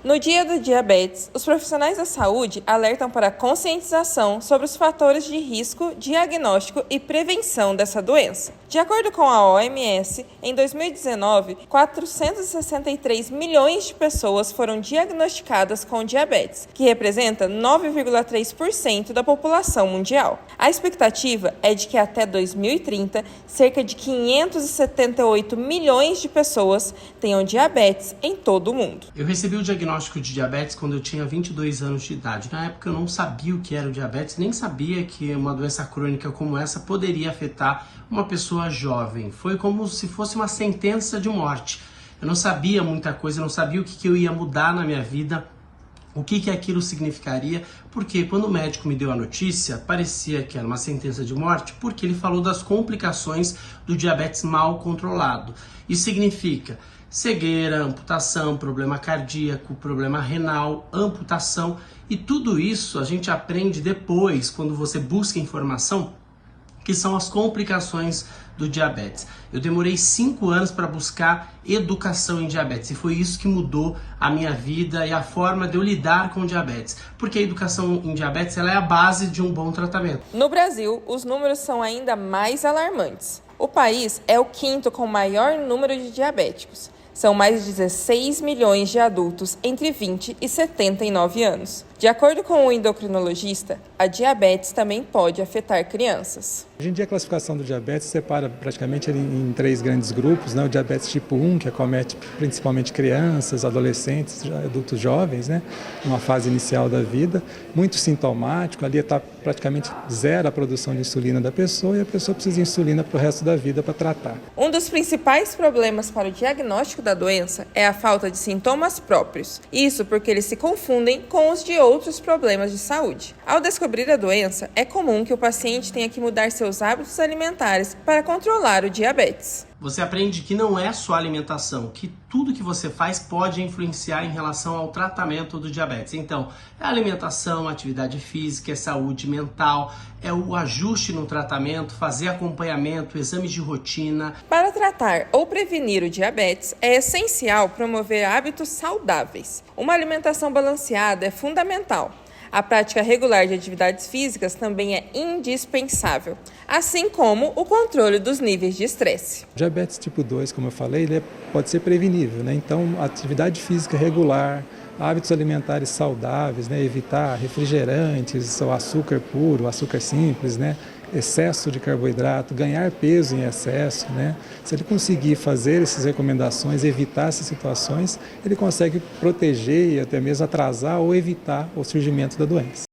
No Dia do Diabetes, os profissionais da saúde alertam para a conscientização sobre os fatores de risco, diagnóstico e prevenção dessa doença. De acordo com a OMS, em 2019, 463 milhões de pessoas foram diagnosticadas com diabetes, que representa 9,3% da população mundial. A expectativa é de que até 2030, cerca de 578 milhões de pessoas tenham diabetes em todo o mundo. Eu recebi o diagnóstico de diabetes quando eu tinha 22 anos de idade. Na época eu não sabia o que era o diabetes, nem sabia que uma doença crônica como essa poderia afetar uma pessoa jovem. Foi como se fosse uma sentença de morte. Eu não sabia muita coisa, eu não sabia o que eu ia mudar na minha vida, o que aquilo significaria, porque quando o médico me deu a notícia, parecia que era uma sentença de morte, porque ele falou das complicações do diabetes mal controlado. Isso significa cegueira, amputação, problema cardíaco, problema renal, amputação, e tudo isso a gente aprende depois, quando você busca informação, que são as complicações do diabetes. Eu demorei 5 anos para buscar educação em diabetes e foi isso que mudou a minha vida e a forma de eu lidar com o diabetes, porque a educação em diabetes ela é a base de um bom tratamento. No Brasil, os números são ainda mais alarmantes. O país é o quinto com maior número de diabéticos. São mais de 16 milhões de adultos entre 20 e 79 anos. De acordo com o endocrinologista, a diabetes também pode afetar crianças. Hoje em dia a classificação do diabetes separa praticamente em 3 grandes grupos, né? O diabetes tipo 1, que acomete principalmente crianças, adolescentes, adultos jovens, né? Numa fase inicial da vida, muito sintomático, ali está praticamente zero a produção de insulina da pessoa e a pessoa precisa de insulina para o resto da vida para tratar. Um dos principais problemas para o diagnóstico da doença é a falta de sintomas próprios. Isso porque eles se confundem com os de outros problemas de saúde. Ao descobrir a doença, é comum que o paciente tenha que mudar seus hábitos alimentares para controlar o diabetes. Você aprende que não é só alimentação, que tudo que você faz pode influenciar em relação ao tratamento do diabetes. Então, é alimentação, atividade física, é saúde mental, é o ajuste no tratamento, fazer acompanhamento, exames de rotina. Para tratar ou prevenir o diabetes, é essencial promover hábitos saudáveis. Uma alimentação balanceada é fundamental. A prática regular de atividades físicas também é indispensável, assim como o controle dos níveis de estresse. O diabetes tipo 2, como eu falei, ele pode ser prevenível, né? Então, atividade física regular, hábitos alimentares saudáveis, né? Evitar refrigerantes, o açúcar puro, o açúcar simples, né? Excesso de carboidrato, ganhar peso em excesso, né? Se ele conseguir fazer essas recomendações, evitar essas situações, ele consegue proteger e até mesmo atrasar ou evitar o surgimento da doença.